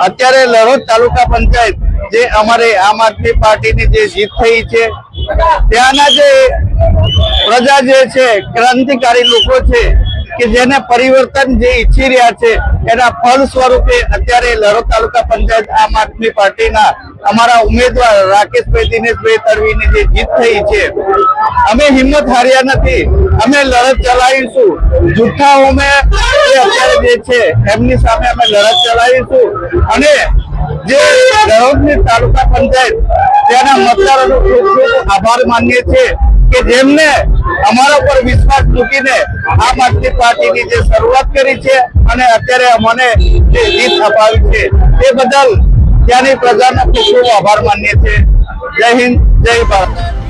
અત્યારે લડોદ તાલુકા પંચાયત જે અમારે આમ આદમી પાર્ટીની જે જીત થઈ છે, ત્યાંના જે પ્રજા જે છે, ક્રાંતિકારી લોકો છે કે જેને પરિવર્તન જે ઈચ્છી રહ્યા છે, એના ફળ સ્વરૂપે અત્યારે લડોદ તાલુકા પંચાયત આમ આદમી પાર્ટીના અમારા ઉમેદવાર રાકેશભાઈ દિનેશભાઈ તડવીની જે જીત થઈ છે, અમે હિંમત હાર્યા નથી, અમે લડત ચલાવીશું. જૂઠા ઉમે અત્યારે જે છે એમની સામે અમે લડત ચલાવીશું અને જે લડોદની તાલુકા પંચાયત તેના મતદારોનો ખૂબ ખૂબ આભાર માનીએ છીએ કે જેમને અમારા પર વિશ્વાસ મૂકીને આમ આદમી પાર્ટીની જે શરૂઆત કરી છે અને અત્યારે અમને જે જીત અપાવી છે તે બદલ ત્યાંની પ્રજાનો ખૂબ ખૂબ આભાર માનીએ છીએ. જય હિન્દ, જય ભારત.